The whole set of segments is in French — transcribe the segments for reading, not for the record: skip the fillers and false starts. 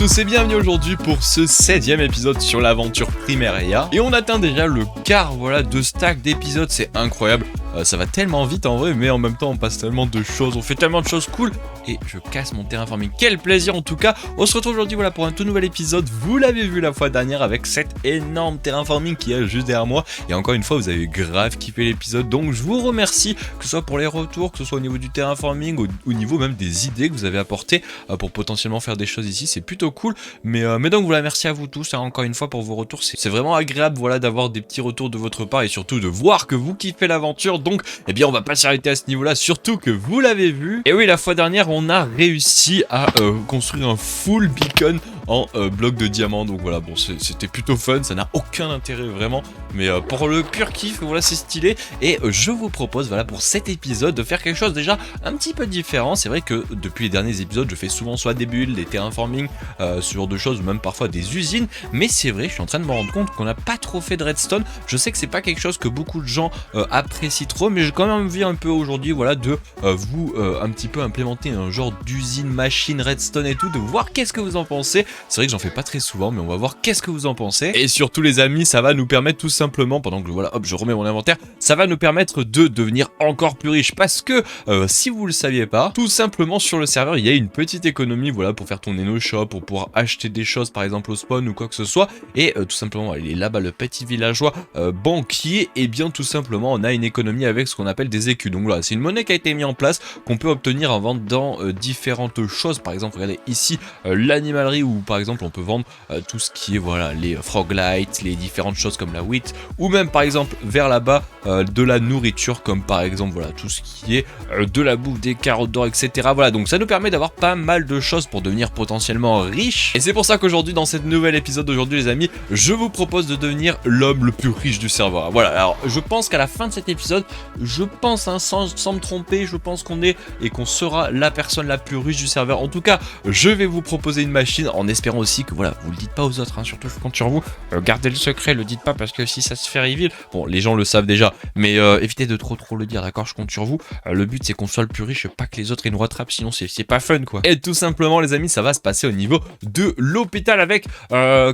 tous et bienvenue aujourd'hui pour ce 7ème épisode sur l'aventure Primaria. Et on atteint déjà le quart de stack d'épisodes, c'est incroyable. Ça va tellement vite en vrai, mais en même temps on passe tellement de choses, on fait tellement de choses cool. Et je casse mon terraforming, quel plaisir en tout cas. On se retrouve aujourd'hui pour un tout nouvel épisode. Vous l'avez vu la fois dernière avec cet énorme terraforming qui est juste derrière moi. Et encore une fois vous avez grave kiffé l'épisode, donc je vous remercie, que ce soit pour les retours, que ce soit au niveau du terraforming, au niveau même des idées que vous avez apportées pour potentiellement faire des choses ici, c'est plutôt cool. Mais donc voilà, merci à vous tous encore une fois pour vos retours, c'est vraiment agréable d'avoir des petits retours de votre part et surtout de voir que vous kiffez l'aventure. Donc eh bien on va pas s'arrêter à ce niveau là, surtout que vous l'avez vu. Et oui, la fois dernière on a réussi à construire un full beacon en bloc de diamant, donc voilà, bon c'était plutôt fun, ça n'a aucun intérêt vraiment, mais pour le pur kiff, voilà, c'est stylé. Et je vous propose pour cet épisode de faire quelque chose déjà un petit peu différent. C'est vrai que depuis les derniers épisodes je fais souvent soit des bulles, des terraforming, ce genre de choses, ou même parfois des usines, mais c'est vrai, je suis en train de me rendre compte qu'on n'a pas trop fait de redstone. Je sais que c'est pas quelque chose que beaucoup de gens apprécient trop, mais j'ai quand même envie un peu aujourd'hui de vous un petit peu implémenter un genre d'usine machine redstone et tout, de voir qu'est-ce que vous en pensez. C'est vrai que j'en fais pas très souvent, mais on va voir qu'est-ce que vous en pensez. Et surtout les amis, ça va nous permettre tout simplement, pendant que je remets mon inventaire, ça va nous permettre de devenir encore plus riche, parce que si vous le saviez pas, tout simplement sur le serveur il y a une petite économie pour faire tourner nos shops, pour pouvoir acheter des choses par exemple au spawn ou quoi que ce soit. Et tout simplement il est là-bas le petit villageois banquier, et bien tout simplement on a une économie avec ce qu'on appelle des écus. Donc voilà, c'est une monnaie qui a été mise en place, qu'on peut obtenir en vente dans différentes choses. Par exemple regardez ici l'animalerie, où par exemple on peut vendre tout ce qui est les froglights, les différentes choses comme la wheat, ou même par exemple vers là-bas de la nourriture, comme par exemple tout ce qui est de la bouffe, des carottes d'or, etc. Voilà, donc ça nous permet d'avoir pas mal de choses pour devenir potentiellement riche. Et c'est pour ça qu'aujourd'hui, dans cet nouvel épisode d'aujourd'hui les amis, je vous propose de devenir l'homme le plus riche du serveur. Voilà, alors je pense qu'à la fin de cet épisode, je pense sans me tromper, je pense qu'on sera la personne la plus riche du serveur. En tout cas, je vais vous proposer une machine, en espérant aussi que vous le dites pas aux autres, surtout je compte sur vous, gardez le secret, le dites pas, parce que si ça se fait reveal, bon les gens le savent déjà, mais évitez de trop le dire, d'accord, je compte sur vous. Le but c'est qu'on soit le plus riche, pas que les autres ils nous rattrapent, sinon c'est pas fun quoi. Et tout simplement les amis, ça va se passer au niveau de l'hôpital avec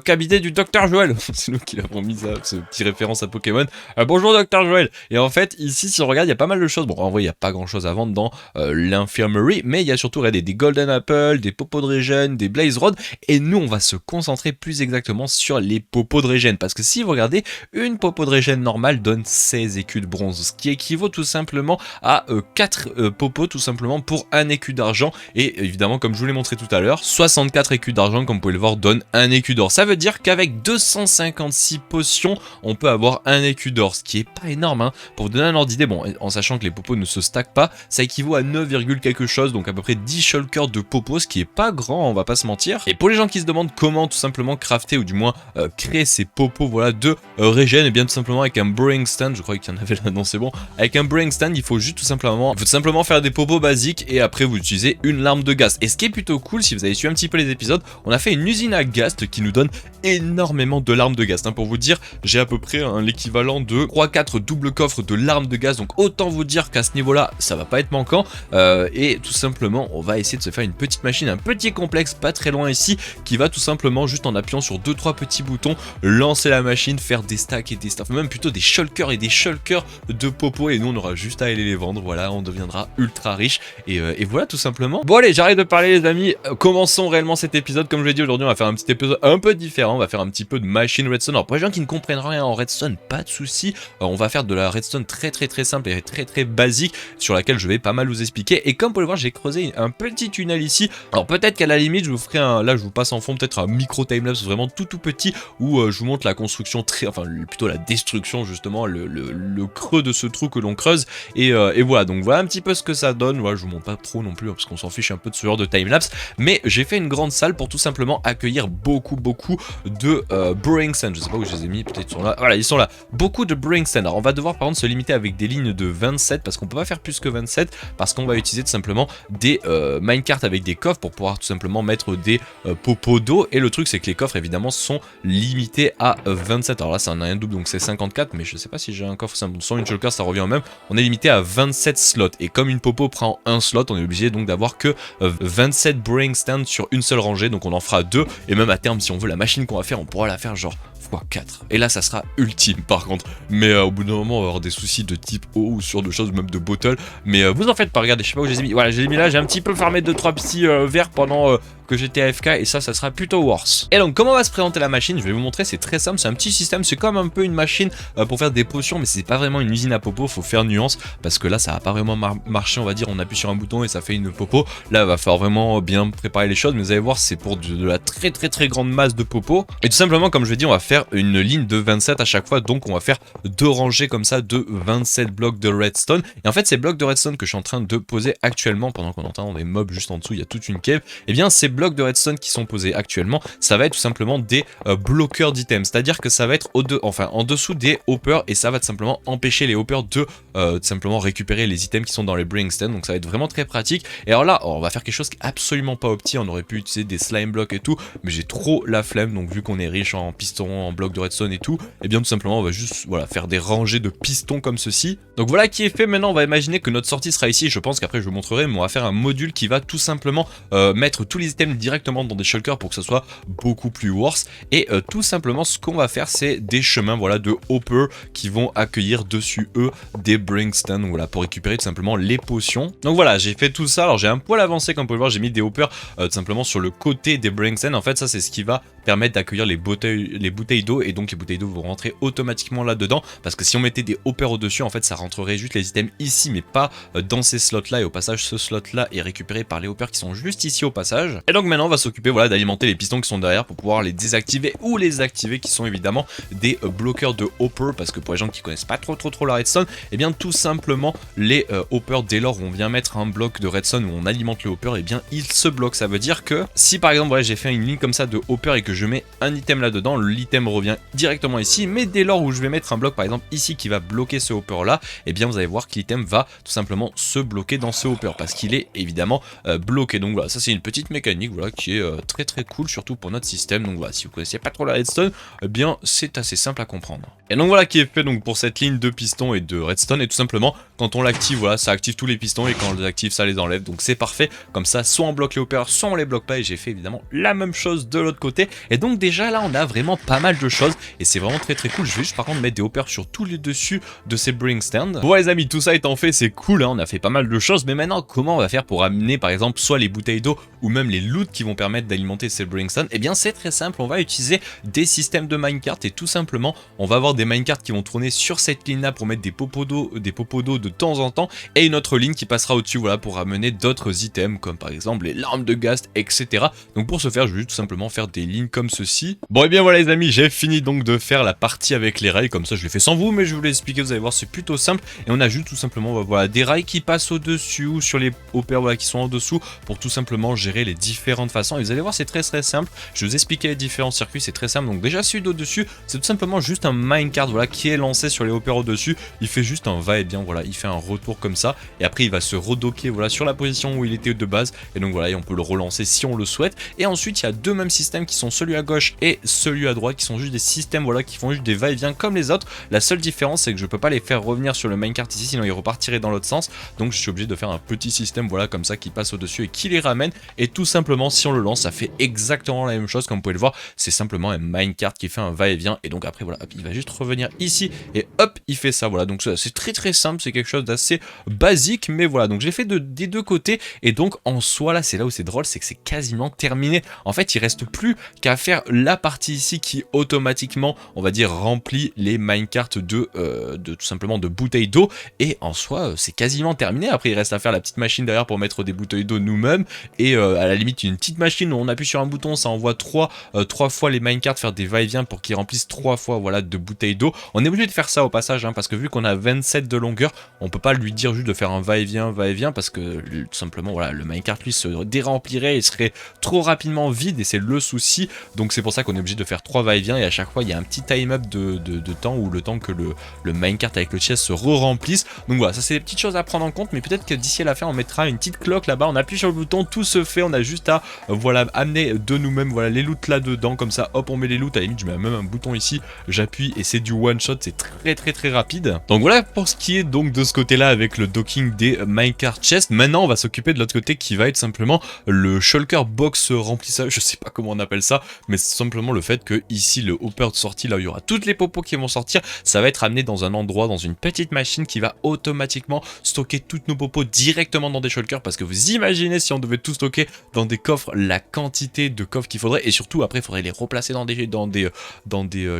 cabinet du Dr Joël. C'est nous qui l'avons mis ça, ce petit référence à Pokémon. Bonjour Dr Joël. Et en fait ici si on regarde il y a pas mal de choses. Bon en vrai il y a pas grand chose à vendre dans l'infirmerie, mais il y a surtout des golden apples, des popos de régène, des blaze rod, et nous on va se concentrer plus exactement sur les popos de régène, parce que si vous regardez, une popo de régène normale donne 16 écus de bronze, ce qui équivaut tout simplement à 4 popos tout simplement pour un écu d'argent. Et évidemment comme je vous l'ai montré tout à l'heure, 64 écus d'argent comme vous pouvez le voir donne un écu d'or. Ça veut dire qu'avec 256 potions on peut avoir un écu d'or, ce qui est pas énorme pour vous donner un ordre d'idée. Bon, en sachant que les popos ne se stackent pas, ça équivaut à 9, quelque chose, donc à peu près 10 shulkers de popos, ce qui est pas grand, on va pas se mentir. Et pour les gens qui se demandent comment tout simplement crafter, ou du moins créer ces popos de régène, et bien tout simplement avec un brewing stand, je crois qu'il y en avait là, non c'est bon, avec un brewing stand il faut juste tout simplement faire des popos basiques, et après vous utilisez une larme de gaz. Et ce qui est plutôt cool, si vous avez suivi un petit peu les épisodes, on a fait une usine à gaz qui nous donne énormément de larmes de gaz. Pour vous dire, j'ai à peu près l'équivalent de 3-4 doubles coffres de larmes de gaz, donc autant vous dire qu'à ce niveau là ça va pas être manquant. Et tout simplement on va essayer de se faire une petite machine, un petit complexe pas très loin ici, qui va tout simplement juste en appuyant sur 2-3 petits boutons lancer la machine, faire des stacks et des stacks, même plutôt des shulkers et des shulkers de popos, et nous on aura juste à aller les vendre. Voilà, on deviendra ultra riche, et voilà tout simplement. Bon allez, j'arrête de parler les amis, commençons réellement cet épisode. Comme je l'ai dit, aujourd'hui on va faire un petit épisode un peu différent, on va faire un petit peu de machine redstone. Alors pour les gens qui ne comprennent rien en redstone, pas de souci, on va faire de la redstone très simple et très basique, sur laquelle je vais pas mal vous expliquer. Et comme vous pouvez le voir, j'ai creusé un petit tunnel ici. Alors peut-être qu'à la limite je vous ferai là je vous passe en fond peut-être un micro timelapse vraiment tout petit, où je vous montre la construction plutôt la destruction, justement le creux de ce trou que l'on creuse, et voilà, donc voilà un petit peu ce que ça donne. Voilà, je vous montre pas trop non plus parce qu'on s'en fiche un peu de ce genre de timelapse, mais j'ai fait une grande salle pour tout simplement accueillir beaucoup de brewing stand. Je sais pas où je les ai mis, peut-être ils sont là. Voilà, ils sont là, beaucoup de brewing stand. Alors on va devoir par contre se limiter avec des lignes de 27, parce qu'on peut pas faire plus que 27, parce qu'on va utiliser tout simplement des minecarts avec des coffres pour pouvoir tout simplement mettre des popo d'eau. Et le truc c'est que les coffres évidemment sont limités à 27. Alors là c'est un rien double donc c'est 54, mais je sais pas si j'ai un coffre simple. Sans une shulker ça revient au même. On est limité à 27 slots. Et comme une popo prend un slot, on est obligé donc d'avoir que 27 brewing stands sur une seule rangée. Donc on en fera 2. Et même à terme, si on veut la machine qu'on va faire, on pourra la faire genre x4. Et là ça sera ultime par contre. Mais au bout d'un moment on va avoir des soucis de type eau ou sur de choses, même de bottle. Mais vous en faites pas, regardez, je sais pas où je les ai mis. Voilà, je les ai mis là, j'ai un petit peu farmé 2-3 petits verres pendant que j'étais AFK, et ça sera plutôt worse. Et donc comment va se présenter la machine, je vais vous montrer, c'est très simple, c'est un petit système, c'est comme un peu une machine pour faire des potions, mais c'est pas vraiment une usine à popo, faut faire nuance, parce que là ça va pas vraiment marcher, on va dire, on appuie sur un bouton et ça fait une popo. Là il va falloir vraiment bien préparer les choses, mais vous allez voir c'est pour de la très grande masse de popo. Et tout simplement comme je l'ai dit, on va faire une ligne de 27 à chaque fois, donc on va faire 2 rangées comme ça de 27 blocs de redstone. Et en fait ces blocs de redstone que je suis en train de poser actuellement, pendant qu'on entend des mobs juste en dessous, il y a toute une cave, et bien ces blocs de redstone qui sont posés actuellement, ça va être tout simplement des bloqueurs d'items, c'est-à-dire que ça va être en dessous des hoppers, et ça va tout simplement empêcher les hoppers de tout simplement récupérer les items qui sont dans les brewing stands. Donc ça va être vraiment très pratique. Et alors là on va faire quelque chose qui est absolument pas opti, on aurait pu utiliser des slime blocks et tout, mais j'ai trop la flemme. Donc vu qu'on est riche en pistons, en blocs de redstone et tout, et bien tout simplement on va juste voilà faire des rangées de pistons comme ceci. Donc voilà qui est fait. Maintenant on va imaginer que notre sortie sera ici, je pense qu'après je vous montrerai, mais on va faire un module qui va tout simplement mettre tous les items directement dans des shulkers pour que ce soit beaucoup plus worse. Et tout simplement ce qu'on va faire c'est des chemins voilà de hopper qui vont accueillir dessus eux des brewing stands, voilà, pour récupérer tout simplement les potions. Donc voilà, j'ai fait tout ça. Alors j'ai un poil avancé comme vous pouvez le voir, j'ai mis des hoppers tout simplement sur le côté des brewing stands. En fait ça c'est ce qui va permettre d'accueillir les bouteilles d'eau, et donc les bouteilles d'eau vont rentrer automatiquement là dedans, parce que si on mettait des hoppers au dessus en fait ça rentrerait juste les items ici mais pas dans ces slots là, et au passage ce slot là est récupéré par les hoppers qui sont juste ici au passage. Et donc maintenant on va s'occuper voilà d'alimenter les pistons qui sont derrière pour pouvoir les désactiver ou les activer, qui sont évidemment des bloqueurs de hopper, parce que pour les gens qui connaissent pas trop la redstone, et bien tout simplement les hoppers, dès lors où on vient mettre un bloc de redstone où on alimente le hopper, et bien il se bloque. Ça veut dire que si par exemple voilà, j'ai fait une ligne comme ça de hopper et que je mets un item là dedans, l'item revient directement ici, mais dès lors où je vais mettre un bloc par exemple ici qui va bloquer ce hopper là, et bien vous allez voir que l'item va tout simplement se bloquer dans ce hopper parce qu'il est évidemment bloqué. Donc voilà, ça c'est une petite mécanique voilà qui est très cool, surtout pour notre système. Donc voilà, si vous connaissez pas trop la redstone, eh bien c'est assez simple à comprendre. Et donc voilà qui est fait donc pour cette ligne de piston et de redstone, et tout simplement quand on l'active voilà, ça active tous les pistons, et quand on les active ça les enlève, donc c'est parfait. Comme ça soit on bloque les hoppers, soit on les bloque pas, et j'ai fait évidemment la même chose de l'autre côté. Et donc déjà là on a vraiment pas mal de choses et c'est vraiment très cool. Je vais juste par contre mettre des hoppers sur tous les dessus de ces brewing stands. Bon les amis, tout ça étant fait, c'est cool hein, on a fait pas mal de choses, mais maintenant comment on va faire pour amener par exemple soit les bouteilles d'eau ou même les loots qui vont permettre d'alimenter ces brewing stands? Et bien c'est très simple, on va utiliser des systèmes de minecart, et tout simplement on va avoir des minecarts qui vont tourner sur cette ligne là pour mettre des popos d'eau de temps en temps, et une autre ligne qui passera au-dessus voilà pour amener d'autres items comme par exemple les larmes de ghast, etc. Donc pour ce faire je vais tout simplement faire des lignes comme ceci. Bon et bien voilà les amis, j'ai fini donc de faire la partie avec les rails, comme ça je l'ai fait sans vous, mais je vous l'ai expliqué, vous allez voir c'est plutôt simple. Et on ajoute tout simplement voilà des rails qui passent au dessus ou sur les hoppers voilà, qui sont en dessous, pour tout simplement gérer les différentes façons. Et vous allez voir c'est très simple, je vais vous expliquer les différents circuits, c'est très simple. Donc déjà celui d'au-dessus c'est tout simplement juste un minecart voilà qui est lancé sur les hoppers au-dessus, il fait juste un va-et-vient, voilà, il fait un retour comme ça, et après il va se redocker voilà sur la position où il était de base, et donc voilà, et on peut le relancer si on le souhaite. Et ensuite il y a deux mêmes systèmes qui sont celui à gauche et celui à droite, qui sont juste des systèmes voilà qui font juste des va-et-vient comme les autres. La seule différence c'est que je peux pas les faire revenir sur le minecart ici, sinon ils repartiraient dans l'autre sens, donc je suis obligé de faire un petit système voilà comme ça qui passe au dessus et qui les ramène. Et tout simplement si on le lance ça fait exactement la même chose, comme vous pouvez le voir, c'est simplement un minecart qui fait un va-et-vient, et donc après voilà hop, il va juste revenir ici et hop il fait ça, voilà. Donc c'est très simple, c'est quelque chose d'assez basique, mais voilà, donc j'ai fait des deux côtés. Et donc en soi là c'est là où c'est drôle, c'est que c'est quasiment terminé. En fait il reste plus qu'à faire la partie ici qui automatiquement on va dire remplit les minecarts de tout simplement de bouteilles d'eau, et en soi c'est quasiment terminé. Après il reste à faire la petite machine derrière pour mettre des bouteilles d'eau nous-mêmes, et à la limite une petite machine où on appuie sur un bouton, ça envoie trois fois les minecarts faire des va-et-vient pour qu'ils remplissent 3 fois voilà de bouteilles d'eau. On est obligé de faire ça au passage hein, parce que vu qu'on a 27 de longueur, on peut pas lui dire juste de faire un va-et-vient parce que tout simplement voilà le minecart lui se déremplirait et serait trop rapidement vide, et c'est le souci. donc c'est pour ça qu'on est obligé de faire 3 va-et-vient et à chaque fois il y a un petit time-up de temps ou le temps que le minecart avec le chest se re-remplisse. Donc voilà, ça c'est des petites choses à prendre en compte, mais peut-être que d'ici à la fin on mettra une petite cloque là-bas, on appuie sur le bouton, tout se fait, on a juste à voilà amener de nous-mêmes voilà les loots là-dedans, comme ça hop on met les loots, à la limite je mets même un bouton ici, j'appuie et c'est du one shot, c'est très rapide. Donc voilà pour ce qui est donc de ce côté-là avec le docking des minecart chest. Maintenant on va s'occuper de l'autre côté qui va être simplement le shulker box remplissage, je sais pas comment on appelle ça, mais c'est simplement le fait que ici le hopper de sortie, là où il y aura toutes les popos qui vont sortir, ça va être amené dans un endroit, dans une petite machine qui va automatiquement stocker toutes nos popos directement dans des shulkers, parce que vous imaginez si on devait tout stocker dans des coffres, la quantité de coffres qu'il faudrait, et surtout après il faudrait les replacer dans des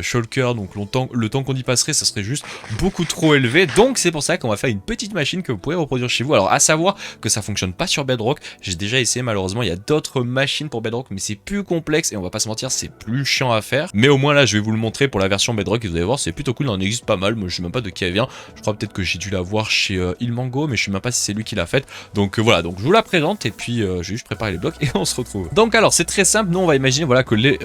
shulkers, donc le temps qu'on y passerait ça serait juste beaucoup trop élevé. Donc c'est pour ça qu'on va faire une petite machine que vous pourrez reproduire chez vous. Alors à savoir que ça fonctionne pas sur Bedrock, j'ai déjà essayé, malheureusement il y a d'autres machines pour Bedrock mais c'est plus complexe et on va pas se mentir, c'est plus chiant à faire, mais au moins là je vais vous le montrer pour la version Bedrock et vous allez voir c'est plutôt cool, il en existe pas mal. Moi je sais même pas de qui elle vient, je crois peut-être que j'ai dû la voir chez Ilmango, mais je sais même pas si c'est lui qui l'a faite. Donc voilà, donc je vous la présente et puis je vais juste préparer les blocs et on se retrouve. Donc alors c'est très simple, nous on va imaginer voilà que les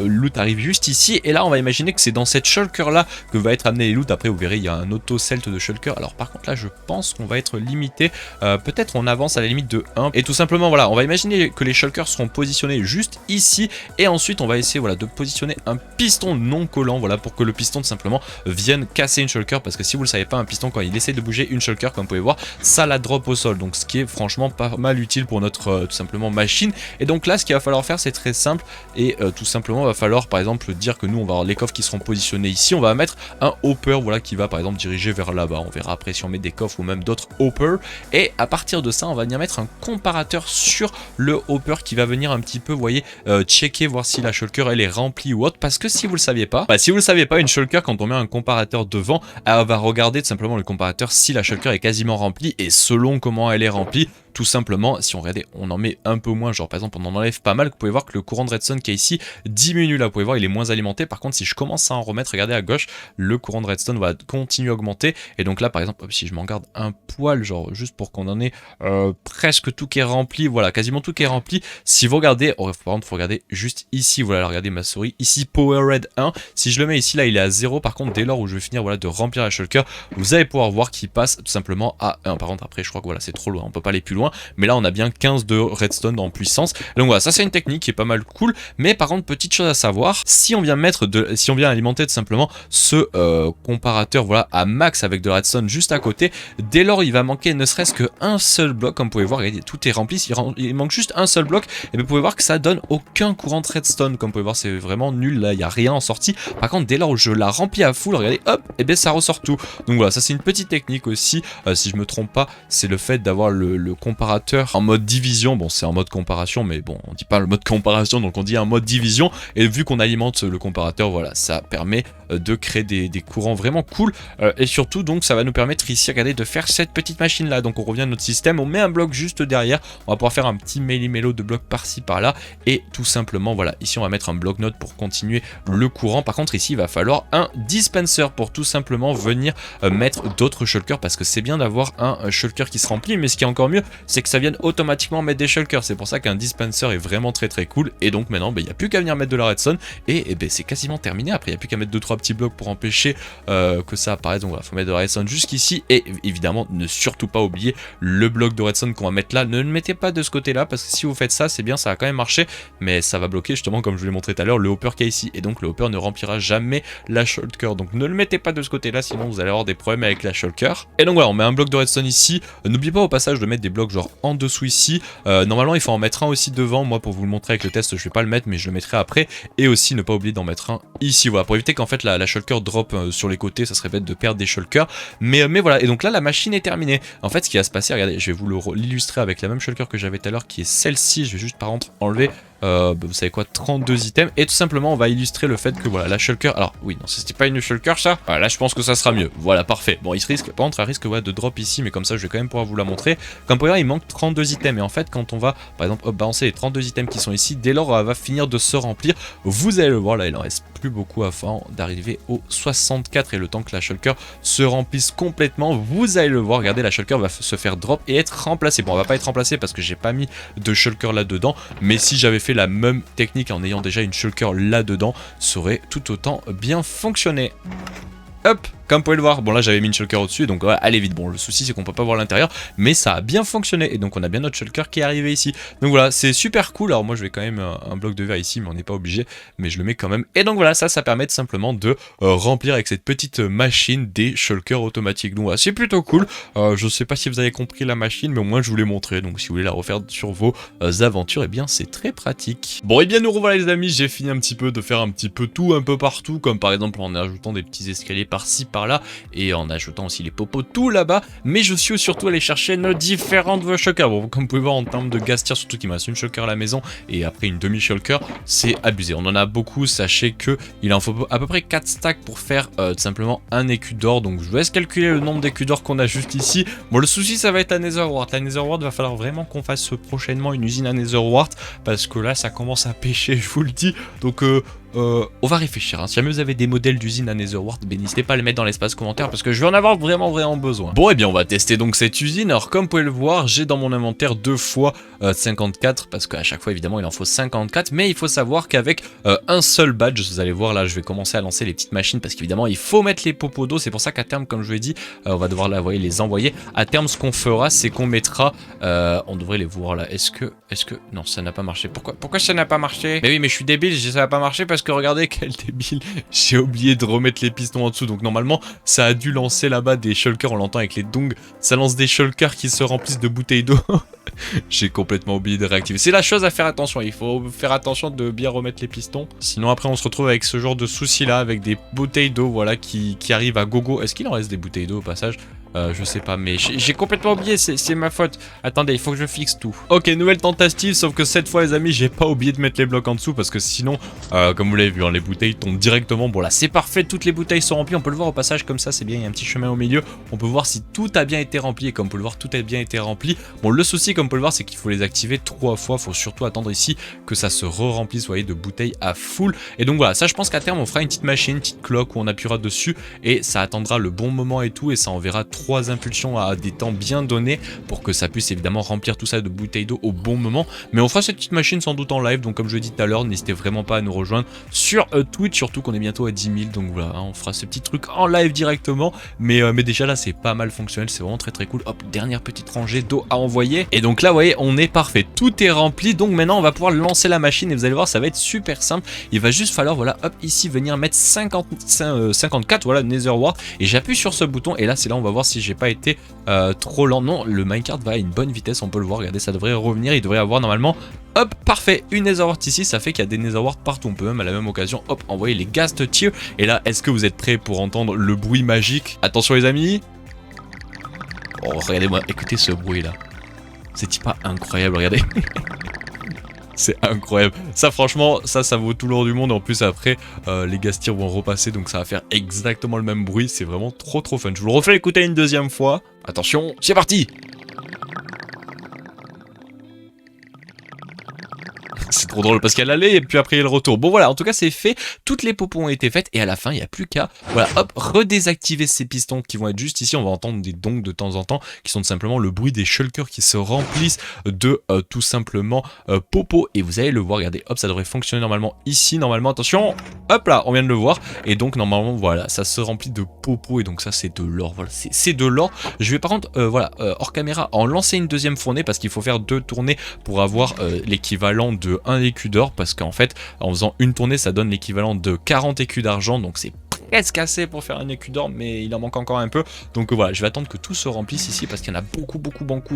loot arrivent juste ici, et là on va imaginer que c'est dans cette shulker là que va être amené les loot. Après vous verrez il y a un auto celt de shulker, alors par contre là je pense qu'on va être limité, peut-être on avance à la limite de 1, et tout simplement voilà on va imaginer que les shulkers seront positionnés juste ici, et ensuite on va essayer voilà de positionner un piston non collant, voilà pour que le piston tout simplement vienne casser une shulker, parce que si vous le savez pas, un piston quand il essaie de bouger une shulker, comme vous pouvez voir, ça la drop au sol, donc ce qui est franchement pas mal utile pour notre tout simplement machine. Et donc là ce qu'il va falloir faire c'est très simple, et tout simplement va falloir par exemple dire que nous on va avoir les coffres qui seront positionnés ici, on va mettre un hopper voilà qui va par exemple diriger vers là-bas, on verra après si on met des coffres ou même d'autres hoppers, et à partir de ça on va venir mettre un comparateur sur le hopper qui va venir un petit peu vous voyez checker voir si la shulker elle est remplie ou autre, parce que si vous le saviez pas, une shulker quand on met un comparateur devant, elle va regarder tout simplement le comparateur si la shulker est quasiment remplie, et selon comment elle est remplie, tout simplement, si on regardait, on en met un peu moins, genre par exemple on en enlève pas mal, vous pouvez voir que le courant de redstone qui est ici diminue là, vous pouvez voir il est moins alimenté. Par contre si je commence à en remettre, regardez à gauche, le courant de redstone va continuer à augmenter, et donc là par exemple hop, si je m'en garde un poil, genre juste pour qu'on en ait presque tout qui est rempli, voilà quasiment tout qui est rempli. Si vous regardez, par contre faut regarder juste ici, voilà regardez ma souris, ici Power Red 1, si je le mets ici là il est à 0, par contre dès lors où je vais finir voilà de remplir la shulker, vous allez pouvoir voir qu'il passe tout simplement à 1. Par contre après je crois que voilà c'est trop loin, on peut pas aller plus loin, mais là on a bien 15 de redstone en puissance. Donc voilà, ça c'est une technique qui est pas mal cool, mais par contre petite chose à savoir, si on vient alimenter tout simplement ce comparateur voilà à max avec de redstone juste à côté, dès lors il va manquer ne serait-ce qu'un seul bloc, comme vous pouvez voir, regardez, tout est rempli, il manque juste un seul bloc, et vous pouvez voir que ça donne aucun courant de redstone, comme vous pouvez voir c'est vraiment nul, là il n'y a rien en sortie. Par contre dès lors où je la remplis à full, regardez hop, et bien ça ressort tout. Donc voilà, ça c'est une petite technique aussi, si je me trompe pas, c'est le fait d'avoir le comparateur en mode division. Bon c'est en mode comparation, mais bon on dit pas le mode comparation, donc on dit un mode division, et vu qu'on alimente le comparateur, voilà ça permet de créer des courants vraiment cool, et surtout donc ça va nous permettre ici, regardez, de faire cette petite machine là. Donc on revient à notre système, on met un bloc juste derrière, on va pouvoir faire un petit méli-mélo de blocs par-ci par-là, et tout simplement voilà, ici on va mettre un bloc-notes pour continuer le courant. Par contre ici il va falloir un dispenser pour tout simplement venir mettre d'autres shulkers, parce que c'est bien d'avoir un shulker qui se remplit, mais ce qui est encore mieux c'est que ça vienne automatiquement mettre des shulkers. C'est pour ça qu'un dispenser est vraiment très cool, et donc maintenant il n'y a plus qu'à venir mettre de la redstone, et c'est quasiment terminé. Après il n'y a plus qu'à mettre 2-3 petits blocs pour empêcher que ça apparaisse. Donc voilà, faut mettre de la redstone jusqu'ici, et évidemment ne surtout pas oublier le bloc de redstone qu'on va mettre là. Ne le mettez pas de ce côté là, parce que si vous faites ça c'est bien, ça va quand même marcher, mais ça va bloquer justement comme je vous l'ai montré tout à l'heure le hopper qui est ici, et donc le hopper ne remplira jamais la shulker. Donc ne le mettez pas de ce côté là, sinon vous allez avoir des problèmes avec la shulker. Et donc voilà, on met un bloc de redstone ici. N'oubliez pas au passage de mettre des blocs genre en dessous ici. Normalement il faut en mettre un aussi devant, moi pour vous le montrer avec le test je vais pas le mettre mais je le mettrai après, et aussi ne pas oublier d'en mettre un ici, voilà, pour éviter qu'en fait la shulker drop sur les côtés, ça serait bête de perdre des shulkers, mais voilà. Et donc là la machine est terminée. En fait ce qui va se passer, regardez, je vais vous l'illustrer avec la même shulker que j'avais tout à l'heure, qui est celle-ci. Je vais juste par contre enlever vous savez quoi, 32 items, et tout simplement on va illustrer le fait que voilà la shulker, alors oui non c'était pas une shulker ça, voilà, là je pense que ça sera mieux, voilà parfait. Bon il se risque, par contre elle risque ouais, de drop ici, mais comme ça je vais quand même pouvoir vous la montrer. Comme vous pouvez voir il manque 32 items, et en fait quand on va par exemple balancer les 32 items qui sont ici, dès lors elle va finir de se remplir, vous allez le voir là il en reste plus beaucoup avant d'arriver au 64, et le temps que la shulker se remplisse complètement, vous allez le voir, regardez la shulker va se faire drop et être remplacée. Bon elle va pas être remplacée parce que j'ai pas mis de shulker là dedans, mais si j'avais fait fait la même technique en ayant déjà une shulker là-dedans, ça aurait tout autant bien fonctionné. Hop, comme vous pouvez le voir, bon là j'avais mis une shulker au-dessus, donc ouais, allez vite. Bon, le souci c'est qu'on peut pas voir l'intérieur, mais ça a bien fonctionné, et donc on a bien notre shulker qui est arrivé ici. Donc voilà, c'est super cool. Alors moi je vais quand même un bloc de verre ici, mais on n'est pas obligé, mais je le mets quand même. Et donc voilà, ça permet simplement de remplir avec cette petite machine des shulkers automatiques. Donc voilà, c'est plutôt cool. Je sais pas si vous avez compris la machine, mais au moins je vous l'ai montré, donc si vous voulez la refaire sur vos aventures, et bien c'est très pratique. Bon, et bien nous revoilà les amis, j'ai fini un petit peu de faire un petit peu tout, un peu partout, comme par exemple en ajoutant des petits escaliers par-ci, par-là, et en ajoutant aussi les popos tout là-bas, mais je suis surtout allé chercher nos différentes shulkers. Bon, comme vous pouvez voir en termes de gas tier, surtout qu'il me reste une shulker à la maison, et après une demi-shulker, c'est abusé. On en a beaucoup, sachez que il en faut à peu près 4 stacks pour faire tout simplement un écu d'or, donc je vous laisse calculer le nombre d'écus d'or qu'on a juste ici. Bon, le souci ça va être la Netherwart. La Netherwart, va falloir vraiment qu'on fasse prochainement une usine à Netherwart, parce que là ça commence à pêcher, je vous le dis, donc on va réfléchir, hein. Si jamais vous avez des modèles d'usine à Netherwart, n'hésitez pas à les mettre dans l'espace commentaire parce que je vais en avoir vraiment besoin. Bon, et bien on va tester donc cette usine. Alors comme vous pouvez le voir, j'ai dans mon inventaire 2 fois 54 parce qu'à chaque fois évidemment il en faut 54, mais il faut savoir qu'avec un seul badge, vous allez voir là je vais commencer à lancer les petites machines parce qu'évidemment il faut mettre les popos d'eau. C'est pour ça qu'à terme, comme je vous l'ai dit, on va devoir là, voyez, les envoyer. À terme ce qu'on fera c'est qu'on mettra, on devrait les voir là, est-ce que, non ça n'a pas marché, pourquoi ça n'a pas marché? Mais oui, mais je suis débile, ça n'a pas marché parce que regardez quel débile, j'ai oublié de remettre les pistons en dessous, donc normalement ça a dû lancer là-bas des shulkers, on l'entend avec les dongs, ça lance des shulkers qui se remplissent de bouteilles d'eau. J'ai complètement oublié de réactiver, c'est la chose à faire attention, il faut faire attention de bien remettre les pistons, sinon après on se retrouve avec ce genre de souci là, avec des bouteilles d'eau voilà qui arrivent à gogo. Est-ce qu'il en reste des bouteilles d'eau au passage? Je sais pas, mais j'ai complètement oublié, c'est ma faute. Attendez, il faut que je fixe tout. Ok, nouvelle tentative, sauf que cette fois les amis, j'ai pas oublié de mettre les blocs en dessous parce que sinon, comme vous l'avez vu, hein, les bouteilles tombent directement. Bon là, c'est parfait, toutes les bouteilles sont remplies, on peut le voir au passage comme ça, c'est bien, il y a un petit chemin au milieu. On peut voir si tout a bien été rempli, et comme vous pouvez le voir, tout a bien été rempli. Bon, le souci, comme vous pouvez le voir, c'est qu'il faut les activer 3 fois, faut surtout attendre ici que ça se re-remplisse, vous voyez, de bouteilles à full. Et donc voilà, ça je pense qu'à terme, on fera une petite machine, une petite cloque où on appuiera dessus et ça attendra le bon moment et tout, et ça enverra 3 impulsions à des temps bien donnés pour que ça puisse évidemment remplir tout ça de bouteilles d'eau au bon moment. Mais on fera cette petite machine sans doute en live, donc comme je l'ai dit tout à l'heure, n'hésitez vraiment pas à nous rejoindre sur Twitch, surtout qu'on est bientôt à 10 000, donc voilà, hein, on fera ce petit truc en live directement, mais déjà là c'est pas mal fonctionnel, c'est vraiment très cool. Hop, dernière petite rangée d'eau à envoyer, et donc là vous voyez on est parfait, tout est rempli, donc maintenant on va pouvoir lancer la machine et vous allez voir ça va être super simple. Il va juste falloir voilà hop ici venir mettre 54 voilà Netherwart, et j'appuie sur ce bouton et là c'est là on va voir si j'ai pas été trop lent. Non, le minecart va à une bonne vitesse, on peut le voir, regardez, ça devrait revenir, il devrait avoir normalement, hop, parfait, une Netherwart ici, ça fait qu'il y a des Netherwart partout, on peut même à la même occasion, hop, envoyer les ghast tier, et là, est-ce que vous êtes prêts pour entendre le bruit magique? Attention les amis. Oh, regardez-moi, écoutez ce bruit là, c'est pas incroyable, regardez. C'est incroyable, ça franchement, ça vaut tout l'or du monde, en plus après les gastiers vont repasser, donc ça va faire exactement le même bruit, c'est vraiment trop fun. Je vous le refais écouter une deuxième fois, attention, c'est parti. C'est trop drôle parce qu'elle allait et puis après il y a le retour. Bon voilà, en tout cas c'est fait, toutes les popos ont été faites et à la fin il n'y a plus qu'à, voilà, hop, redésactiver ces pistons qui vont être juste ici. On va entendre des dongs de temps en temps qui sont tout simplement le bruit des shulkers qui se remplissent de tout simplement popos, et vous allez le voir, regardez, hop, ça devrait fonctionner normalement ici, normalement, attention, hop là, on vient de le voir, et donc normalement voilà, ça se remplit de popos, et donc ça c'est de l'or, voilà, c'est de l'or. Je vais par contre, voilà, hors caméra, en lancer une deuxième fournée parce qu'il faut faire 2 tournées pour avoir l'équivalent de 1 écu d'or, parce qu'en fait en faisant une tournée ça donne l'équivalent de 40 écus d'argent, donc c'est presque assez pour faire un écu d'or, mais il en manque encore un peu, donc voilà, je vais attendre que tout se remplisse ici parce qu'il y en a beaucoup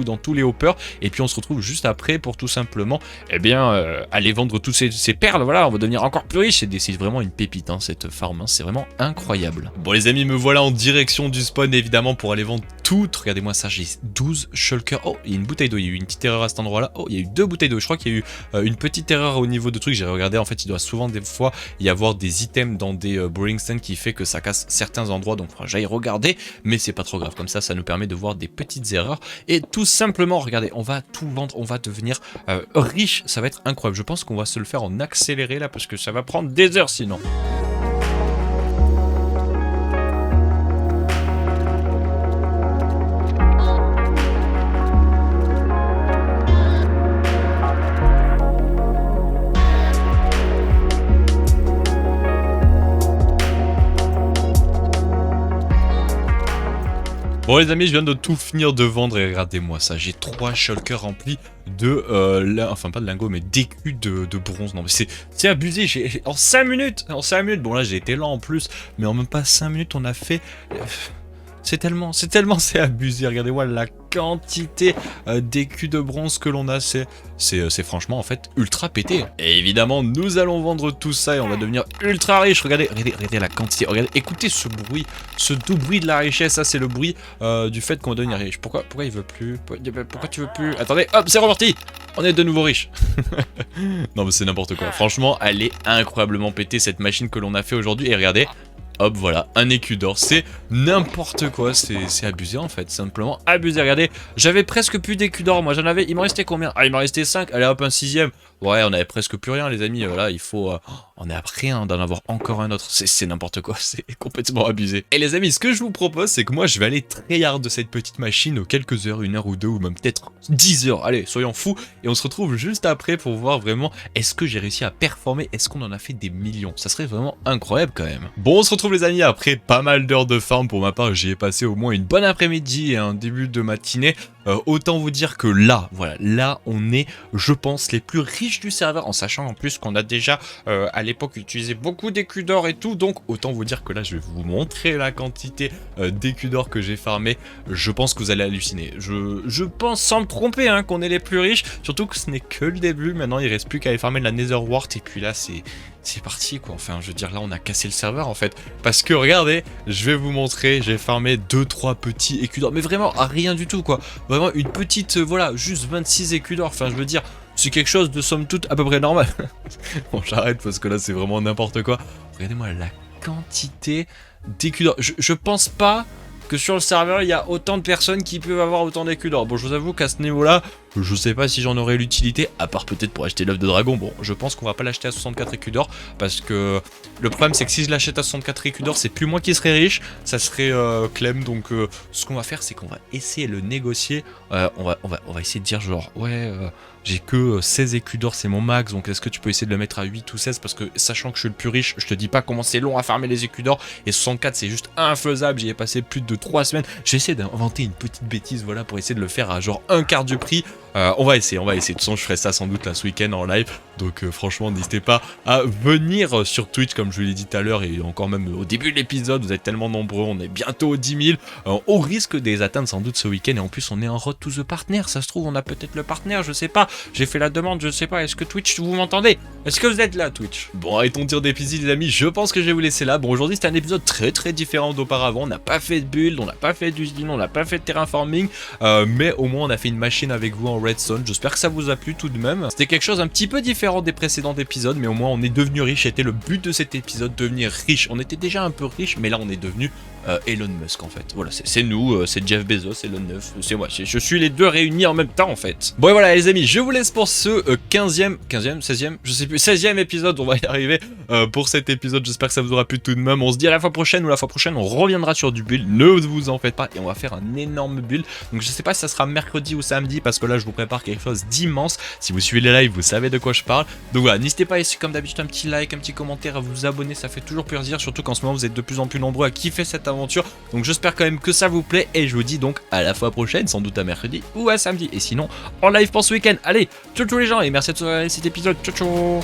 dans tous les hoppers, et puis on se retrouve juste après pour tout simplement eh bien aller vendre toutes ces perles. Voilà, on va devenir encore plus riche, c'est vraiment une pépite hein, cette farm, hein, c'est vraiment incroyable. Bon les amis, me voilà en direction du spawn évidemment pour aller vendre toutes, regardez-moi ça, j'ai 12 shulkers. Oh, il y a une bouteille d'eau, il y a eu une petite erreur à cet endroit là. Oh, il y a eu 2 bouteilles d'eau, je crois qu'il y a eu une petite erreur au niveau de truc, j'ai regardé, en fait il doit souvent des fois y avoir des items dans des brewing stands qui fait que ça casse certains endroits, donc j'aille regarder, mais c'est pas trop grave, comme ça nous permet de voir des petites erreurs, et tout simplement regardez, on va tout vendre, on va devenir riche, ça va être incroyable. Je pense qu'on va se le faire en accéléré là parce que ça va prendre des heures sinon. Bon les amis, je viens de tout finir de vendre et regardez-moi ça, j'ai 3 shulkers remplis de, enfin pas de lingots mais d'écus de bronze. Non mais c'est abusé, en 5 minutes, bon là j'ai été lent en plus, mais en même pas 5 minutes on a fait... c'est abusé, regardez-moi la quantité d'écus de bronze que l'on a, c'est franchement en fait ultra pété. Et évidemment nous allons vendre tout ça et on va devenir ultra riche. Regardez la quantité, regardez, écoutez ce bruit, ce doux bruit de la richesse, ça c'est le bruit du fait qu'on va devenir riche. Pourquoi il veut plus, pourquoi tu veux plus? Attendez, hop, c'est reparti, on est de nouveau riche. Non mais c'est n'importe quoi, franchement elle est incroyablement pétée cette machine que l'on a fait aujourd'hui et regardez. Hop, voilà, un écu d'or, c'est n'importe quoi, c'est abusé en fait, simplement abusé. Regardez, j'avais presque plus d'écu d'or, moi j'en avais, il m'en restait combien? Ah, il m'en restait 5, allez hop, un 6ème. Ouais, on avait presque plus rien les amis, là il faut... on est après d'en avoir encore un autre, c'est n'importe quoi, c'est complètement abusé. Et les amis, ce que je vous propose, c'est que moi je vais aller tryhard de cette petite machine aux quelques heures, 1 heure ou 2, ou même peut-être 10 heures, allez, soyons fous, et on se retrouve juste après pour voir vraiment, est-ce que j'ai réussi à performer, est-ce qu'on en a fait des millions? Ça serait vraiment incroyable quand même. Bon, on se retrouve les amis après pas mal d'heures de farm, pour ma part j'y ai passé au moins une bonne après-midi et un début de matinée. Autant vous dire que là, voilà, là on est, je pense, les plus riches du serveur, en sachant en plus qu'on a déjà à l'époque utilisé beaucoup d'écus d'or et tout, donc autant vous dire que là je vais vous montrer la quantité d'écus d'or que j'ai farmé. Je pense que vous allez halluciner, je pense sans me tromper hein, qu'on est les plus riches, surtout que ce n'est que le début. Maintenant il reste plus qu'à aller farmer de la Nether Wart et puis là c'est parti quoi, enfin je veux dire là on a cassé le serveur en fait, parce que regardez, je vais vous montrer, j'ai farmé 2-3 petits écus d'or, mais vraiment rien du tout quoi, vraiment une petite, voilà, juste 26 écus d'or, enfin je veux dire, c'est quelque chose de somme toute à peu près normal. Bon j'arrête parce que là c'est vraiment n'importe quoi, regardez-moi la quantité d'écus d'or, je pense pas que sur le serveur il y a autant de personnes qui peuvent avoir autant d'écus d'or. Bon je vous avoue qu'à ce niveau là, je sais pas si j'en aurais l'utilité, à part peut-être pour acheter l'œuf de dragon. Bon, je pense qu'on va pas l'acheter à 64 écus d'or, parce que le problème c'est que si je l'achète à 64 écus d'or, c'est plus moi qui serais riche, ça serait Clem. Donc ce qu'on va faire, c'est qu'on va essayer de le négocier. On va essayer de dire genre, ouais, j'ai que 16 écus d'or, c'est mon max, donc est-ce que tu peux essayer de le mettre à 8 ou 16, parce que sachant que je suis le plus riche, je te dis pas comment c'est long à farmer les écus d'or, et 64 c'est juste infaisable, j'y ai passé plus de 3 semaines. J'ai essayé d'inventer une petite bêtise, voilà, pour essayer de le faire à genre un quart du prix. On va essayer. De toute façon, je ferai ça sans doute là ce week-end en live. Donc franchement, n'hésitez pas à venir sur Twitch, comme je vous l'ai dit tout à l'heure, et encore même au début de l'épisode, vous êtes tellement nombreux, on est bientôt aux 10 000. On risque de les atteindre sans doute ce week-end, et en plus on est en road to the partner. Ça se trouve, on a peut-être le partenaire, je sais pas. J'ai fait la demande, je sais pas. Est-ce que Twitch, vous m'entendez? Est-ce que vous êtes là, Twitch? Bon, arrêtons de dire des pisies, les amis. Je pense que je vais vous laisser là. Bon, aujourd'hui, c'était un épisode très différent d'auparavant. On n'a pas fait de build, on n'a pas fait d'usine, on n'a pas fait de terraforming, mais au moins on a fait une machine avec vous en redstone. J'espère que ça vous a plu tout de même. C'était quelque chose un petit peu différent des précédents épisodes, mais au moins on est devenu riche. C'était le but de cet épisode, devenir riche. On était déjà un peu riche, mais là on est devenu Elon Musk en fait. Voilà, c'est nous, c'est Jeff Bezos, Elon Musk, c'est moi. Je suis les deux réunis en même temps en fait. Bon et voilà les amis, je vous laisse pour ce 16e, je sais plus, 16e épisode, on va y arriver pour cet épisode. J'espère que ça vous aura plu tout de même. On se dit à la fois prochaine, ou la fois prochaine on reviendra sur du build, ne vous en faites pas, et on va faire un énorme build. Donc je sais pas si ça sera mercredi ou samedi, parce que là je vous prépare quelque chose d'immense. Si vous suivez les lives, vous savez de quoi je parle. Donc voilà, n'hésitez pas à laisser comme d'habitude un petit like, un petit commentaire, à vous abonner, ça fait toujours plaisir, surtout qu'en ce moment vous êtes de plus en plus nombreux à kiffer cette aventure. Donc j'espère quand même que ça vous plaît, et je vous dis donc à la fois prochaine, sans doute à mercredi ou à samedi, et sinon en live pour ce week-end. Allez, ciao les gens, et merci de regarder cet épisode, ciao.